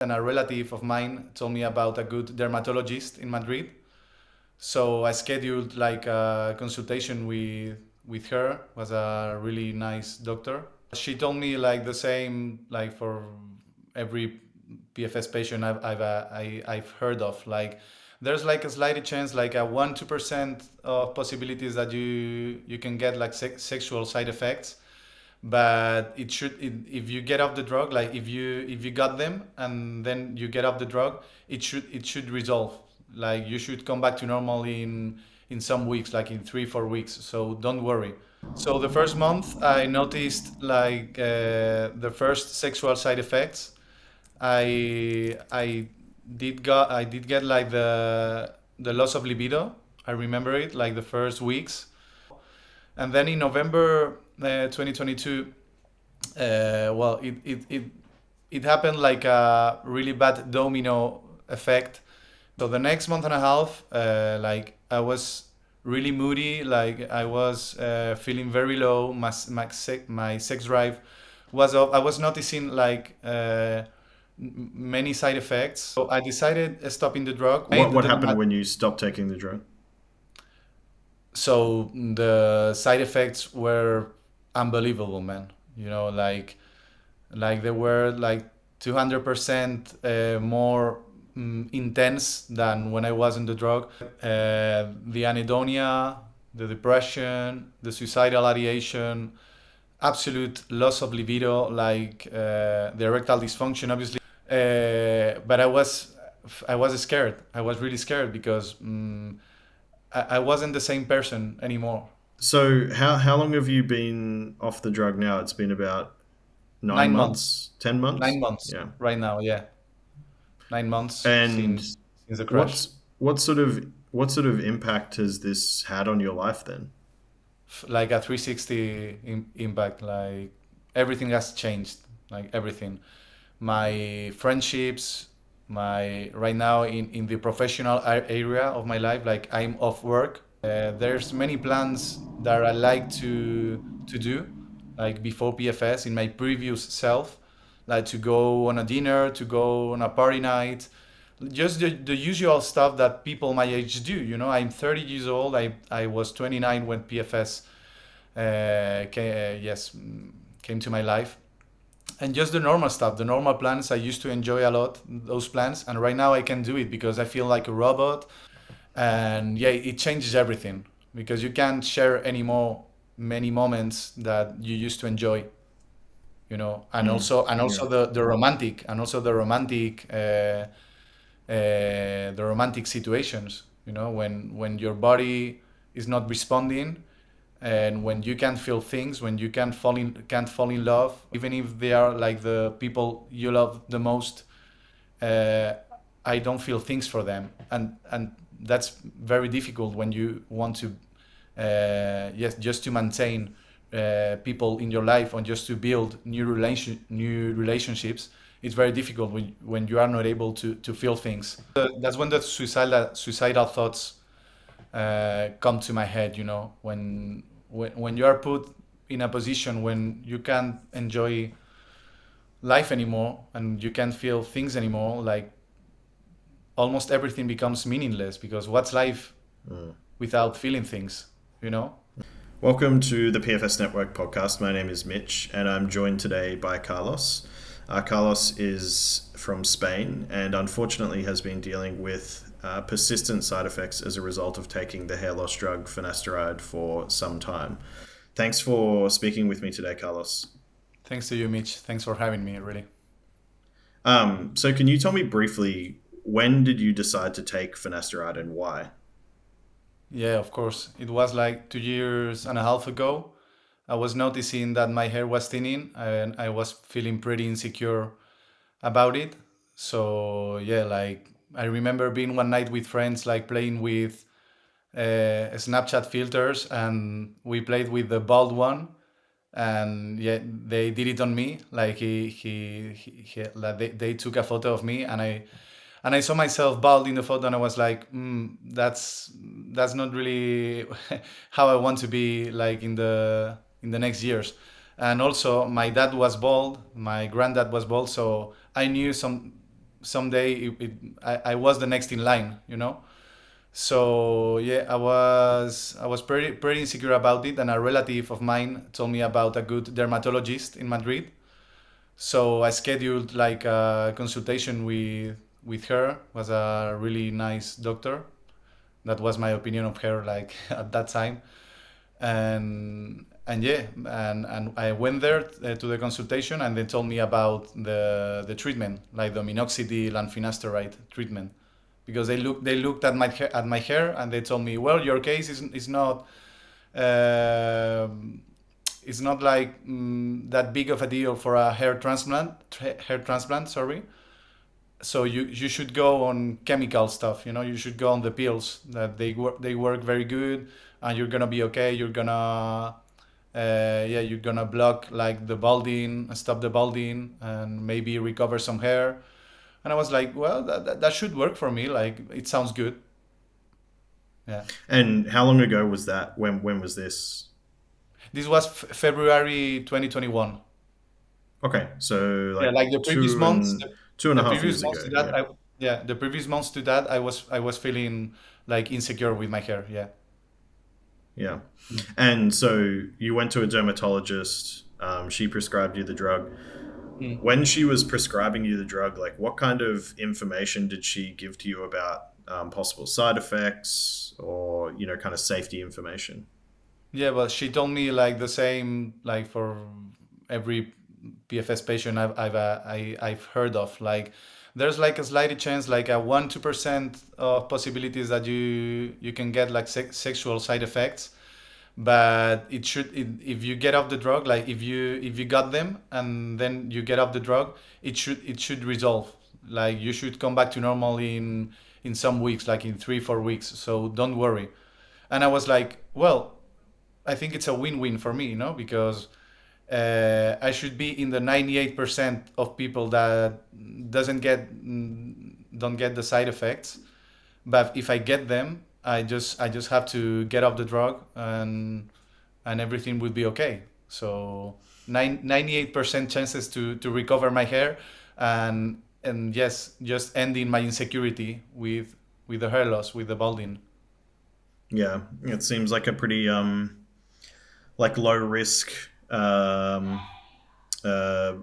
And a relative of mine told me about a good dermatologist in Madrid. So I scheduled like a consultation with her. Was a really nice doctor. She told me like the same like for every PFS patient I've heard of. Like there's like a slight chance, like a 1-2% of possibilities that you can get like sexual side effects, but if you get off the drug, like if you got them and then you get off the drug, it should resolve. Like you should come back to normal in some weeks, like in 3-4 weeks, so don't worry. So the first month I noticed like the first sexual side effects. I did get like the loss of libido. I remember it like the first weeks. And then in November 2022, well, it happened like a really bad domino effect. So the next month and a half, like I was really moody, like I was feeling very low. My sex drive was up. I was noticing like many side effects. So I decided stopping the drug. What happened when you stopped taking the drug? So the side effects were unbelievable, man. Like they were like 200% more intense than when I was on the drug. The anhedonia, the depression, the suicidal ideation, absolute loss of libido, like the erectile dysfunction, obviously. But I was scared. I was really scared because I wasn't the same person anymore. So how long have you been off the drug now? It's been about nine 9 months. months, 10 months. 9 months Yeah. right now. Yeah, 9 months And since the crash. what sort of impact has this had on your life then? Like a 360 impact. Like everything has changed. Like everything. My friendships. My right now in the professional area of my life. Like I'm off work. There's many plans that I like to do. Like before PFS in my previous self. Like to go on a dinner, to go on a party night, just the usual stuff that people my age do. I'm 30 years old. I was 29 when PFS came to my life, and just the normal stuff, the normal plans I used to enjoy a lot, those plans, and right now I can do it because I feel like a robot. And yeah, it changes everything because you can't share anymore many moments that you used to enjoy. And Mm. also Yeah. the romantic situations, when your body is not responding, and when you can't feel things, when you can't fall in love, even if they are like the people you love the most. uh, I don't feel things for them, and that's very difficult when you want to, yes, just to maintain people in your life, and just to build new relationships. It's very difficult when you are not able to feel things. That's when the suicidal thoughts come to my head. When you are put in a position when you can't enjoy life anymore and you can't feel things anymore, like almost everything becomes meaningless, because what's life Mm. without feeling things, you know? Welcome to the PFS Network podcast. My name is Mitch, and I'm joined today by Carlos. Carlos is from Spain and unfortunately has been dealing with persistent side effects as a result of taking the hair loss drug finasteride for some time. Thanks for speaking with me today, Carlos. Thanks to you, Mitch. Thanks for having me, really. So can you tell me briefly, when did you decide to take finasteride and why? Yeah, of course. It was like 2 years and a half ago. I was noticing that my hair was thinning and I was feeling pretty insecure about it. So, yeah, like I remember being one night with friends, like playing with Snapchat filters, and we played with the bald one. And yeah, they did it on me. Like like they took a photo of me, and I saw myself bald in the photo, and I was like, that's not really how I want to be, like in the next years. And also, my dad was bald, my granddad was bald, so I knew someday I was the next in line, you know. So yeah, I was pretty insecure about it, and a relative of mine told me about a good dermatologist in Madrid. So I scheduled like a consultation with her. Was a really nice doctor. That was my opinion of her like at that time. And yeah, and I went there to the consultation, and they told me about the treatment, like the minoxidil and finasteride treatment, because they looked at my hair, and they told me, well, your case is not um it's not like that big of a deal for a hair transplant, sorry. So you should go on chemical stuff, you should go on the pills that they work very good, and you're gonna be okay. You're gonna block like the balding, stop the balding, and maybe recover some hair. And I was like, well, that should work for me, like it sounds good. Yeah. And how long ago was that? When was this? This was February 2021. Okay, so Yeah, like like the previous two months, and two and a the half previous years months to ago. that, Yeah, I was feeling like insecure with my hair. Yeah. yeah. Mm. And so you went to a dermatologist. She prescribed you the drug. Mm. When she was prescribing you the drug, like what kind of information did she give to you about possible side effects or kind of safety information? Yeah, but she told me like the same, like for every PFS patient I've heard of. Like, there's like a slight chance, like a 1-2% of possibilities that you can get like sexual side effects. But if you get off the drug, like if you got them and then you get off the drug, it should resolve. Like, you should come back to normal in some weeks, like in 3-4 weeks. So don't worry. And I was like, well, I think it's a win-win for me, because I should be in the 98% of people that doesn't get don't get the side effects. But if I get them, I just have to get off the drug, and everything would be okay. So 98% chances to recover my hair, and yes, just ending my insecurity with the hair loss, with the balding. Yeah, it seems like a pretty like um, uh,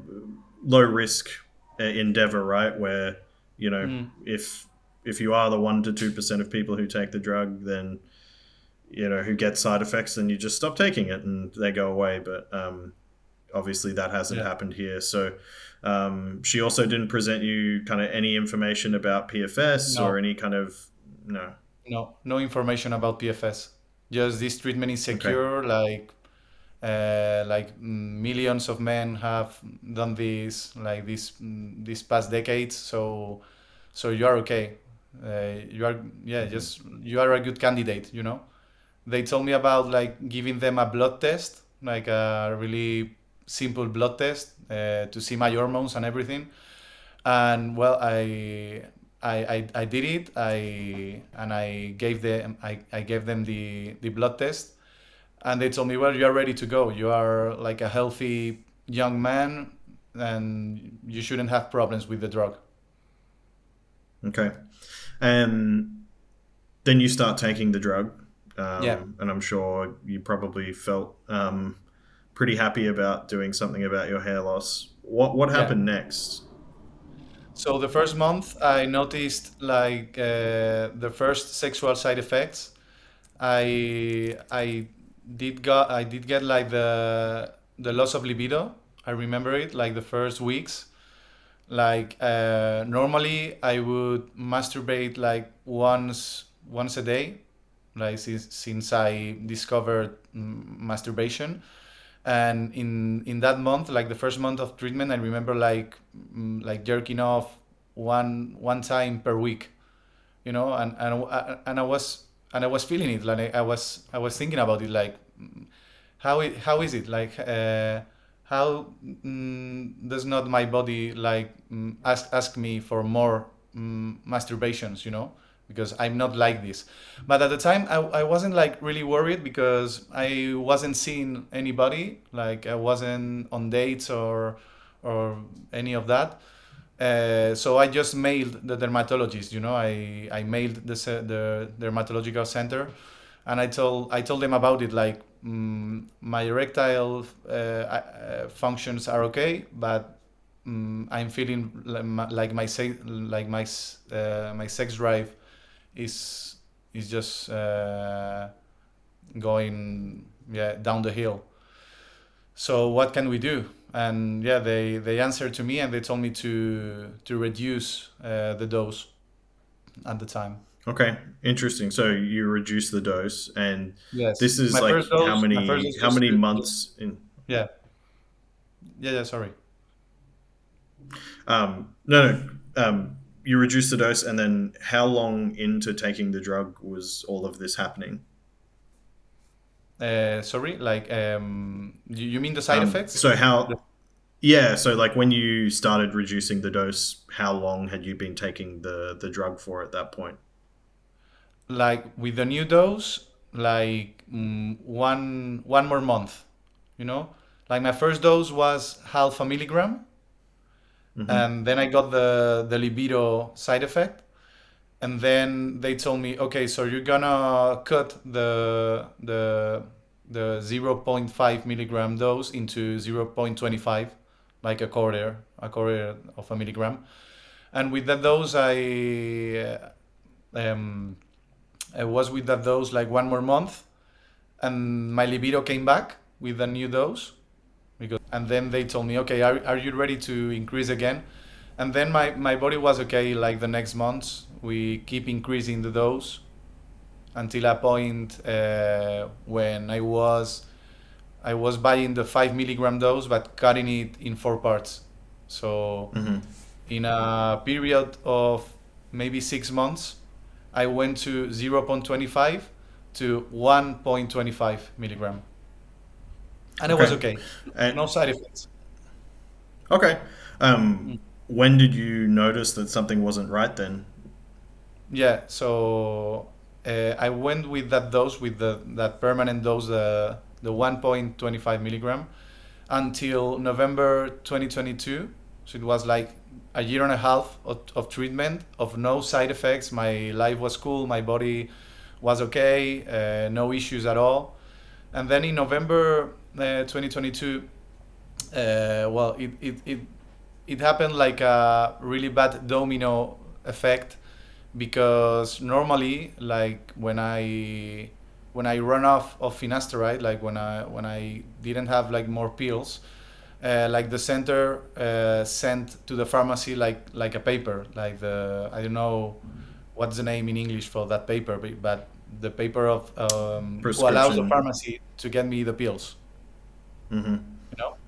low risk endeavor, right? Where you know Mm, if if you are the 1 to 2% of people who take the drug, then who get side effects, then you just stop taking it and they go away. But obviously that hasn't yeah. happened here. So she also didn't present you kind of any information about PFS or No, any kind of no. no information about PFS. Just this treatment is Okay. secure. Like millions of men have done this, like these past decades. So you are okay. You are, yeah, Hmm. just you are a good candidate. They told me about like giving them a blood test, like a really simple blood test, to see my hormones and everything. And well, I did it. I gave them the blood test, and they told me, well, you are ready to go. You are like a healthy young man, and you shouldn't have problems with the drug. Okay. And then you start taking the drug, Yeah, and I'm sure you probably felt pretty happy about doing something about your hair loss. What yeah. happened next? So the first month, I noticed like the first sexual side effects. I did get like the loss of libido. I remember it like the first weeks. Like, normally I would masturbate like once a day, like since I discovered masturbation. And in that month, like the first month of treatment, I remember like jerking off one time per week, and I was feeling it. Like, I was thinking about it, like, how is it, like, how does not my body like ask me for more masturbations, because I'm not like this. But at the time, I wasn't like really worried, because I wasn't seeing anybody, like I wasn't on dates or any of that. So I just mailed the dermatologist. I mailed the dermatological center, and I told them about it. Like, my erectile functions are okay, but I'm feeling my sex drive is just going, yeah, down the hill. So what can we do? And yeah, they answered to me and they told me to reduce the dose at the time. Okay, interesting. So you reduce the dose, and Yes, this is my first like how dose. My first many dose how just many months in? yeah, yeah. Sorry. No, no. You reduce the dose, and then how long into taking the drug was all of this happening? Sorry. Like, you mean the side effects? So how? Yeah. So like when you started reducing the dose, how long had you been taking the drug for at that point? Like with the new dose, like, one more month. You know, like my first dose was half a milligram, Hmm. and then I got the libido side effect, and then they told me, okay, so you're gonna cut the 0.5 milligram dose into 0.25, like a quarter of a milligram. And with that dose, um, I was with that dose like one more month, and my libido came back with a new dose. And then they told me, okay, are you ready to increase again? And then my body was okay. Like the next months, we keep increasing the dose until a point when I was buying the 5 milligram dose, but cutting it in four parts. So Hmm. in a period of maybe 6 months, I went to 0.25 to 1.25 milligram, and it was Okay. okay. And No side effects. okay. Um, when did you notice that something wasn't right then? Yeah, so I went with that dose, with that permanent dose, the 1.25 milligram, until November 2022. So it was like a year and a half of treatment, of no side effects. My life was cool, my body was okay, no issues at all. And then in November 2022, well, it happened like a really bad domino effect, because normally, like when I run off of finasteride, like when I didn't have like more pills, like the center sent to the pharmacy like a paper, like the I don't know what's the name in English for that paper, but the paper of who allows the Prescription. pharmacy to get me the pills, Hmm.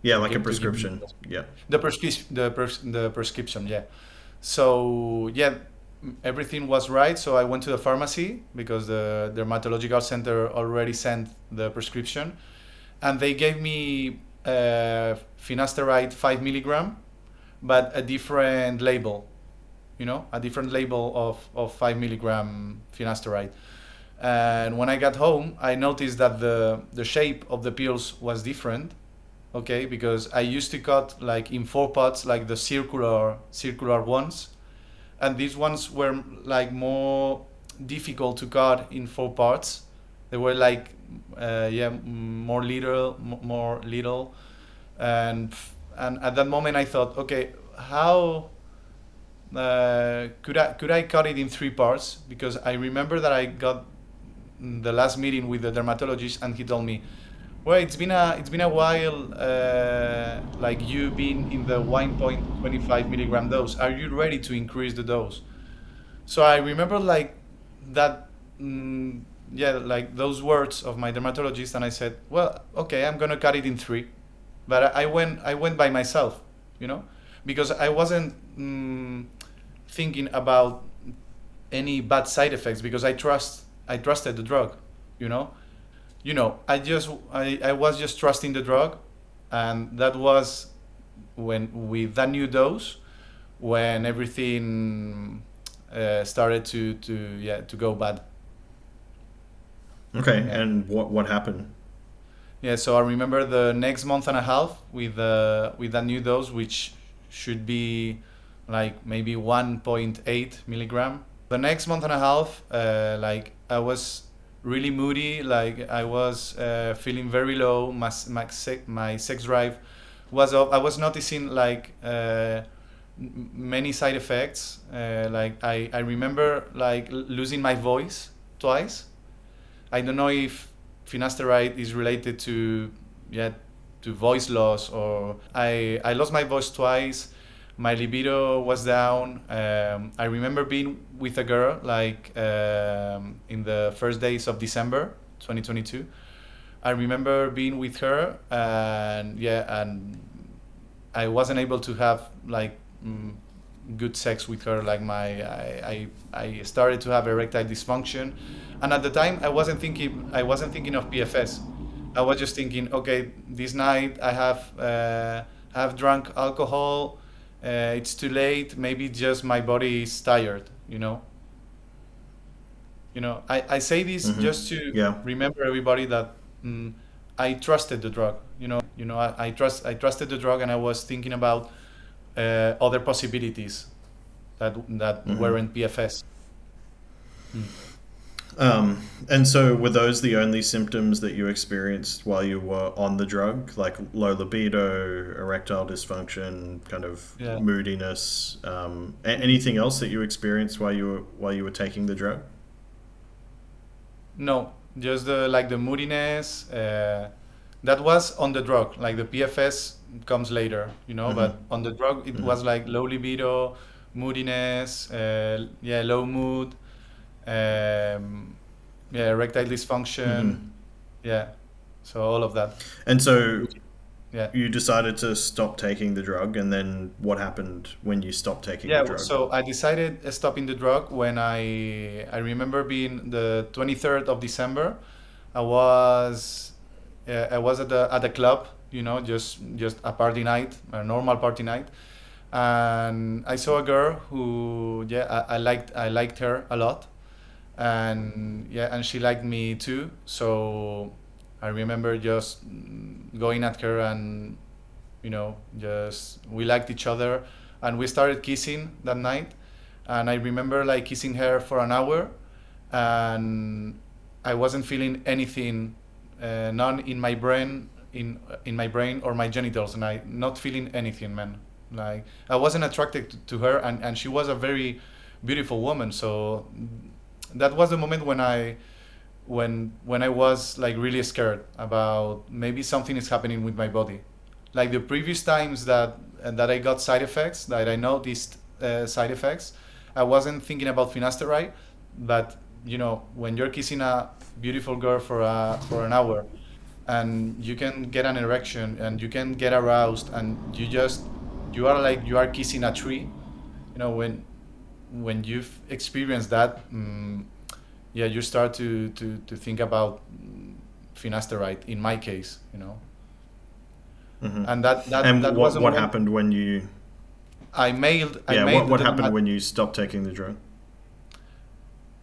Yeah, to like a give me the prescription. pills. Yeah. The prescription, yeah. So yeah, everything was right. So I went to the pharmacy because the dermatological center already sent the prescription, and they gave me finasteride 5 milligram, but a different label. A different label of 5 milligram finasteride. And when I got home, I noticed that the shape of the pills was different. Okay, because I used to cut like in four parts, like the circular ones, and these ones were like more difficult to cut in four parts. They were like, yeah, more little, and and at that moment I thought, okay, how could I cut it in three parts? Because I remember that I got the last meeting with the dermatologist, and he told me, well, it's been a while, like you been in the 1.25 milligram dose. Are you ready to increase the dose? So I remember like that, yeah, like those words of my dermatologist, and I said, well, okay, I'm gonna cut it in three. But I went by myself, you know, because I wasn't thinking about any bad side effects, because I trusted the drug, you know. I was just trusting the drug, and that was when, with that new dose, when everything started to go bad. Okay. Yeah. And what happened? Yeah, so I remember the next month and a half with that new dose, which should be like maybe 1.8 milligram. The next month and a half, like I was really moody, like I was feeling very low. My sex drive was up. I was noticing like many side effects. Like I remember like losing my voice twice. I don't know if finasteride is related to, yeah, to voice loss, or I lost my voice twice. My libido was down. I remember being with a girl like in the first days of December 2022. I remember being with her, and yeah, and I wasn't able to have like good sex with her. Like I started to have erectile dysfunction, and at the time I wasn't thinking of PFS. I was just thinking, okay, this night I have drunk alcohol. It's too late. Maybe just my body is tired. I say this Mm-hmm. just to Yeah. remember everybody that I trusted the drug. I trusted the drug, and I was thinking about other possibilities that Mm-hmm. weren't PFS. Mm. And so, were those the only symptoms that you experienced while you were on the drug, like low libido, erectile dysfunction, kind of Yeah. moodiness? Anything else that you experienced while you were taking the drug? No, just the moodiness. That was on the drug. Like the PFS comes later, Mm-hmm. but on the drug it Mm-hmm. was like low libido, moodiness, yeah, low mood, um, yeah, erectile Mm-hmm. dysfunction, yeah. So all of that. And so, Yeah. you decided to stop taking the drug, and then what happened when you stopped taking the Yeah, drug? so I decided stopping the drug when I remember being the 23rd of December. I was I was at the club, just a party night, a normal party night, and I saw a girl who, yeah, I liked her a lot, and yeah, and she liked me too. So I remember just going at her, and just we liked each other, and we started kissing that night. And I remember like kissing her for an hour, and I wasn't feeling anything, none in my brain or my genitals, and I not feeling anything, man. Like I wasn't attracted to her, and she was a very beautiful woman. So that was the moment when I was like really scared about maybe something is happening with my body. Like the previous times that I got side effects, that I noticed side effects, I wasn't thinking about finasteride, but when you're kissing a beautiful girl for an hour, and you can get an erection, and you can get aroused, and you are kissing a tree. When you've experienced that, yeah, you start to think about finasteride in my case. Mm-hmm. And that And was a what moment happened when you I yeah mailed what the happened when you stopped taking the drug?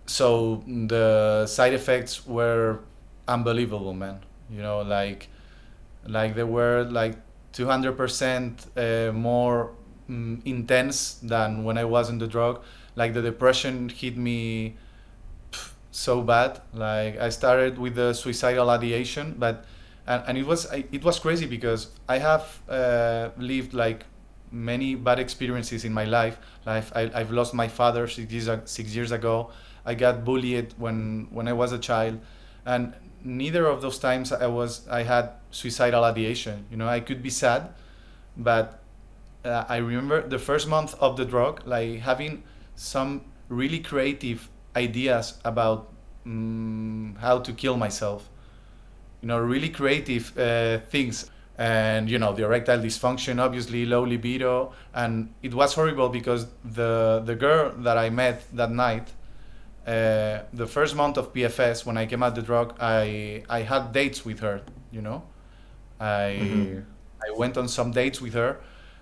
so the side effects were unbelievable, man. Like they were like 200% more intense than when I was on the drug. Like the depression hit me so bad. Like I started with the suicidal ideation, but and it was crazy because I have lived like many bad experiences in my life. I've lost my father 6 years ago. I got bullied when I was a child, and neither of those times I had suicidal ideation. I could be sad, but I remember the first month of the drug, like having some really creative ideas about how to kill myself. Really creative things. And the erectile dysfunction, obviously low libido, and it was horrible because the girl that I met that night, the first month of PFS when I came out the drug, I had dates with her. You know, Mm-hmm. I went on some dates with her,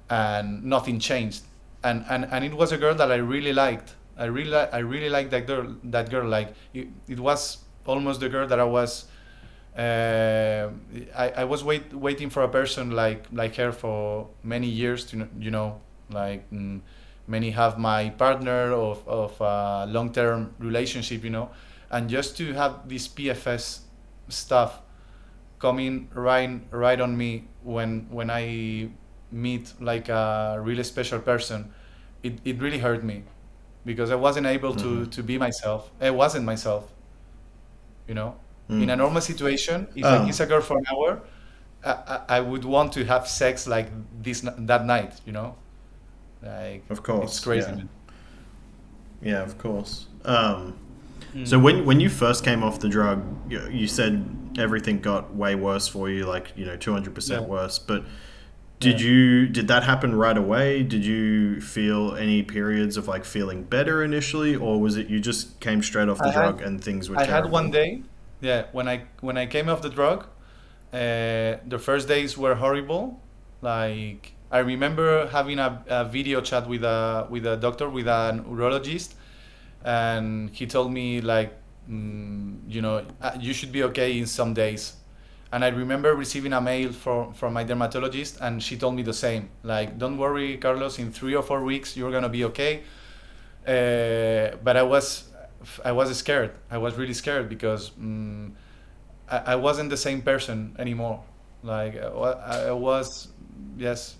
and nothing changed. And it was a girl that I really liked. I really liked that girl. That girl, like it was almost the girl that I was. I was waiting for a person like her for many years to like many have my partner of a long-term relationship, and just to have this PFS stuff coming right on me when I meet like a really special person, it really hurt me because I wasn't able Mm-hmm. to be myself. I wasn't myself, you know. In a Mm. normal situation, if I kiss Um, a girl for an hour, I would want to have sex like that night, Like of it's course, crazy, yeah, man. yeah, of course. So Mm. when you first came off the drug, you said everything got way worse for you, like 200% Yeah, worse. But yeah. did that happen right away? Did you feel any periods of like feeling better initially, or was it you just came straight off the I had drug and things were I had one terrible? day, yeah, when I came off the drug, the first days were horrible. Like I remember having a video chat with a doctor, with a neurologist, and he told me like, you should be okay in some days. And I remember receiving a mail from my dermatologist, and she told me the same. Like, don't worry, Carlos. In 3 or 4 weeks, you're gonna be okay. But I was scared. I was really scared because I wasn't the same person anymore. Like I was, yes,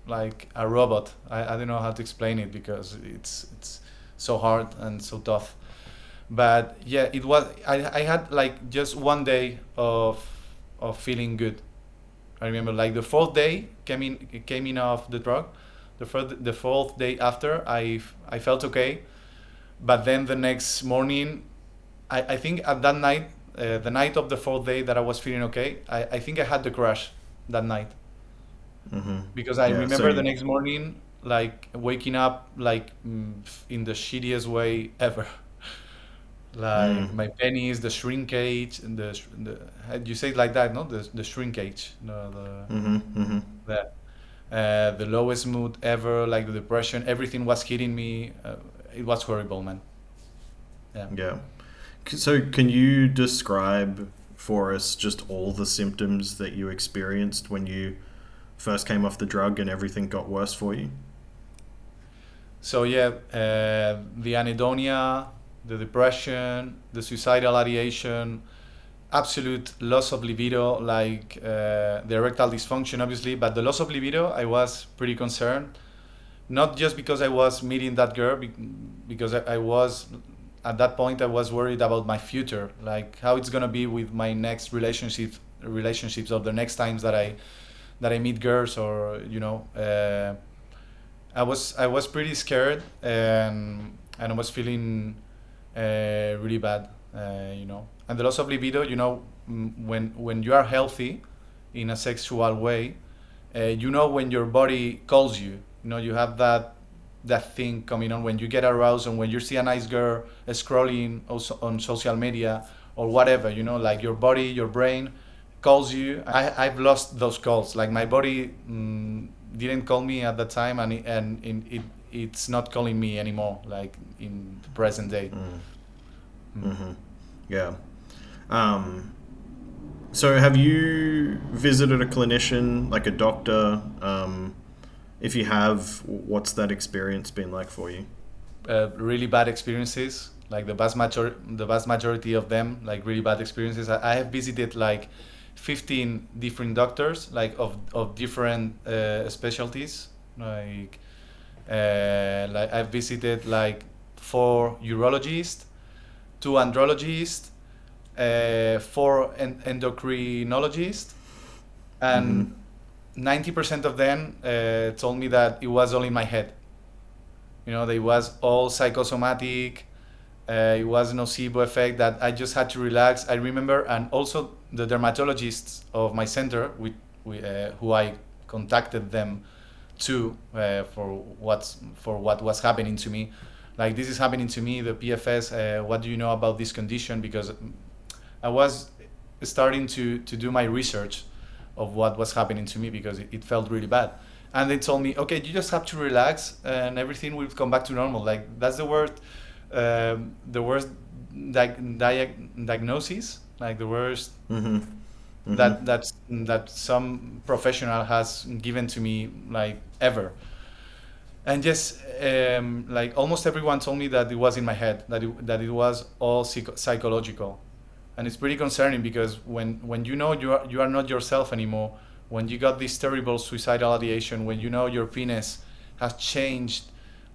like a robot. I don't know how to explain it because it's so hard and so tough. But yeah, it was. I had like just one day of feeling good. I remember like the fourth day came in off the drug. The fourth day after, I felt okay. But then the next morning, I think at that night, the night of the fourth day that I was feeling okay, I think I had the crash that night Mm-hmm. because I Yeah. So remember the next morning like waking up like in the shittiest way ever. mm, Like my pennies, the shrinkage, and the you say it like that, no? The shrinkage, no, mm-hmm, mm-hmm. the lowest mood ever, like the depression, everything was hitting me. It was horrible, man. Yeah. Yeah. So can you describe for us just all the symptoms that you experienced when you first came off the drug and everything got worse for you? So yeah, the anhedonia, the depression, the suicidal ideation, absolute loss of libido, like the erectile dysfunction, obviously, but the loss of libido, I was pretty concerned. Not just because I was meeting that girl, because I was at that point I was worried about my future, like how it's gonna be with my next relationships, or the next times that I meet girls, or I was pretty scared, and I was feeling really bad, And the loss of libido, when you are healthy in a sexual way, when your body calls you, you have that thing coming on when you get aroused, and when you see a nice girl scrolling also on social media or whatever, like your body, your brain calls you. I've lost those calls. Like my body didn't call me at that time, it's not calling me anymore, like in the present day. Mm, Mm. mm-hmm. Yeah. Um, so have you visited a clinician, like a doctor? If you have, what's that experience been like for you? Really bad experiences, like the vast majority of them, like really bad experiences. I have visited like 15 different doctors, like of different specialties. Like I've visited like 4 urologists, 2 andrologists, 4 endocrinologists, Mm-hmm. and 90% of them told me that it was all in my head. They was all psychosomatic. It was nocebo effect, that I just had to relax. I remember, and also the dermatologists of my center, who I contacted them to, for what was happening to me. Like, this is happening to me, the PFS. What do you know about this condition? Because I was starting to do my research of what was happening to me, because it felt really bad. And they told me, okay, you just have to relax and everything will come back to normal. Like, that's the worst diagnosis, like the worst Mm-hmm. Mm-hmm. that some professional has given to me, like, ever. And yes, like almost everyone told me that it was in my head, that it was all psychological. And it's pretty concerning because when you know you are not yourself anymore, when you got this terrible suicidal ideation, when you know your penis has changed,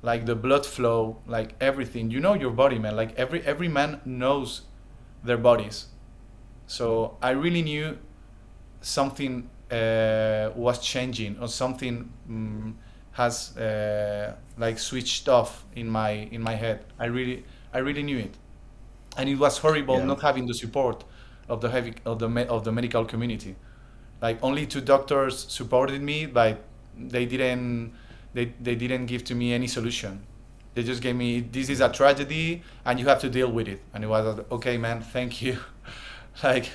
like the blood flow, like everything, you know your body, man. Like every man knows their bodies. So I really knew something was changing, or something has like switched off in my head. I really knew it, and it was horrible Yeah. not having the support of the of the medical community. Like only two doctors supported me, but they didn't they didn't give to me any solution. They just gave me, this is a tragedy and you have to deal with it. And it was like, okay, man, thank you. Like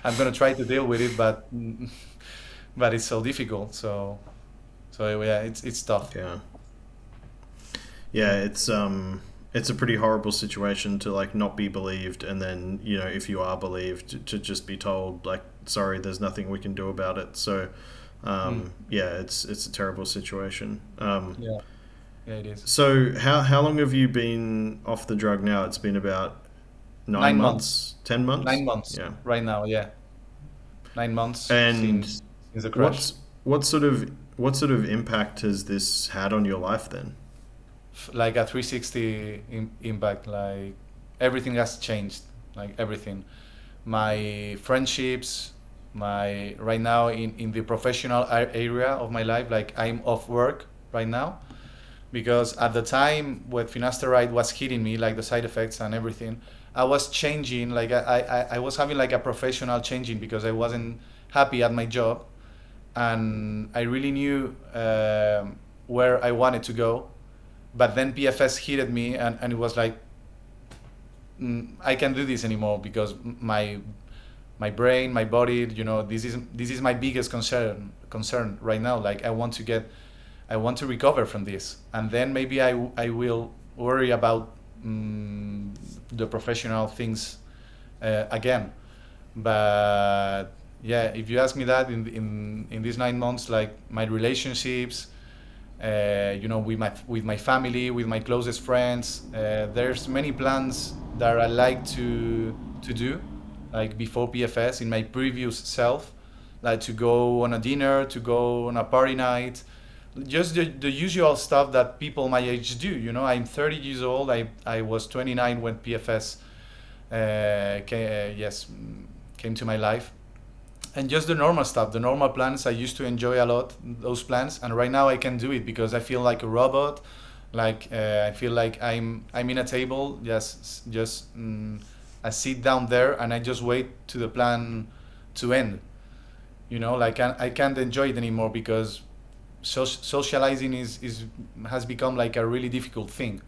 I'm gonna try to deal with it, but it's so difficult. So yeah, it's tough. Yeah. Yeah, it's a pretty horrible situation to like not be believed, and then if you are believed, to just be told like, sorry, there's nothing we can do about it. So Mm. yeah, it's a terrible situation. Yeah, yeah, it is. So how long have you been off the drug now? It's been about nine 9 months. months, 10 months. 9 months Yeah. right now. Yeah, 9 months And since the crash. what's what sort of impact has this had on your life then? Like a 360 impact. Like everything has changed. Like everything. My friendships, my right now in the professional area of my life. Like I'm off work right now because at the time when finasteride was hitting me, like the side effects and everything, I was changing. Like I was having like a professional changing because I wasn't happy at my job, and I really knew where I wanted to go. But then PFS hit me, and it was like, I can't do this anymore because my brain, my body, this is my biggest concern right now. Like I want to recover from this, and then maybe I will worry about the professional things again. But yeah, if you ask me that in these 9 months, like my relationships, with my family, with my closest friends, there's many plans that I like to do, like before PFS in my previous self, like to go on a dinner, to go on a party night, just the usual stuff that people my age do. I'm 30 years old. I was 29 when PFS came to my life, and just the normal stuff, the normal plans I used to enjoy a lot, those plans, and right now I can do it because I feel like a robot. Like I feel like I'm in a table, just I sit down there and I just wait to the plan to end. Like I can't enjoy it anymore because socializing is has become like a really difficult thing,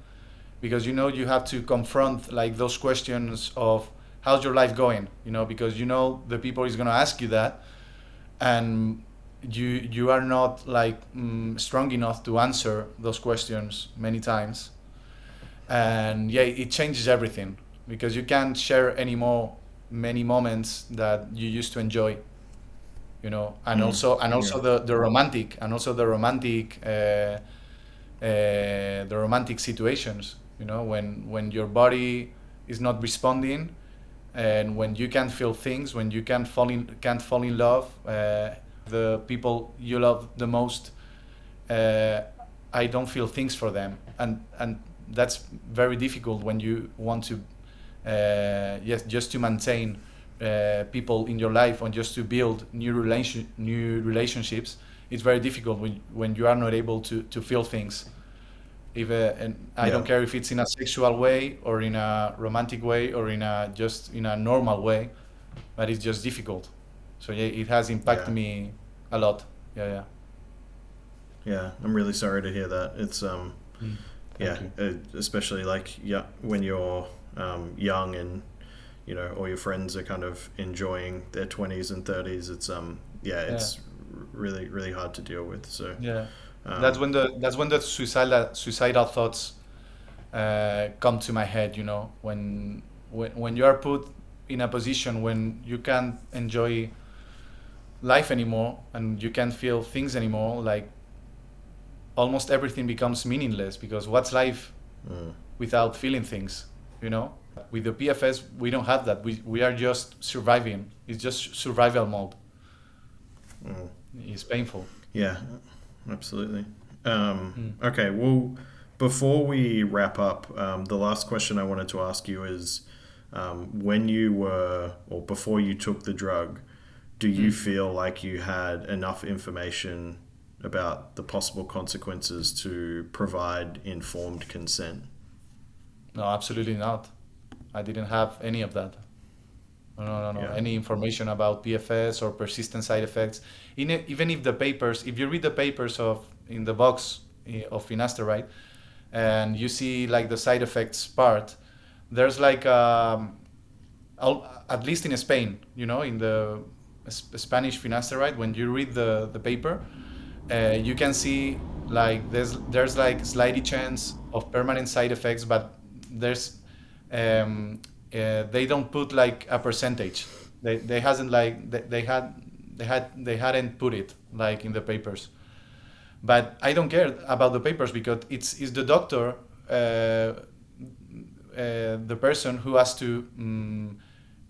because you have to confront like those questions of how's your life going, because the people is going to ask you that, and you are not like strong enough to answer those questions many times. And yeah, it changes everything because you can't share anymore many moments that you used to enjoy, and Mm, also yeah. the romantic situations, when your body is not responding, and when you can't feel things, when you can't fall in love, the people you love the most, uh, I don't feel things for them, and that's very difficult when you want to, yes, just to maintain people in your life, and just to build new relationships. It's very difficult when you are not able to feel things. If and I don't Yeah. care if it's in a sexual way or in a romantic way or just in a normal way, but it's just difficult. So yeah, it has impacted Yeah. me a lot. Yeah, yeah. Yeah. I'm really sorry to hear that. It's Mm. yeah, Thank you. especially like, yeah, when you're young, and all your friends are kind of enjoying their 20s and 30s. It's yeah, Yeah, it's really really hard to deal with. So yeah. um, That's when the suicidal thoughts come to my head. When you are put in a position when you can't enjoy life anymore and you can't feel things anymore. Like almost everything becomes meaningless, because what's life without feeling things, you know? With the PFS, we don't have that. We are just surviving. It's just survival mode. It's painful. Yeah, absolutely. Mm. Okay, well, before we wrap up, the last question I wanted to ask you is, when you were, or before you took the drug, do you feel like you had enough information about the possible consequences to provide informed consent? No, absolutely not. I didn't have any of that. No, no, no, no. Yeah. Any information about PFS or persistent side effects. Even if the papers, if you read the papers of in the box of finasteride, and you see like the side effects part, there's like at least in Spain, you know, in the Spanish finasteride, when you read the paper, you can see like there's like slight chance of permanent side effects, but there's they don't put like a percentage. They hasn't like they hadn't put it like in the papers. But I don't care about the papers, because it's the doctor, the person who has to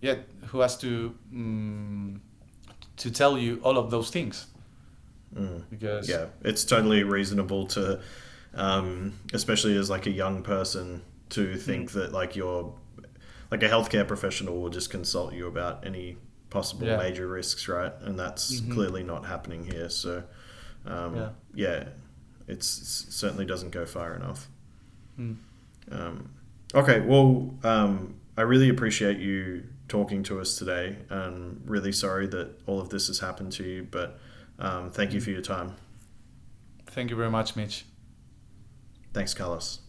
yeah, who has to tell you all of those things, because Yeah, it's totally reasonable to, especially as like a young person, to think that like you're like a healthcare professional will just consult you about any possible yeah. major risks, right? And that's Hmm. clearly not happening here. So, Yeah. yeah, certainly doesn't go far enough. Mm. Um, okay, well, I really appreciate you talking to us today. I'm really sorry that all of this has happened to you, but thank you for your time. Thank you very much, Mitch. Thanks, Carlos.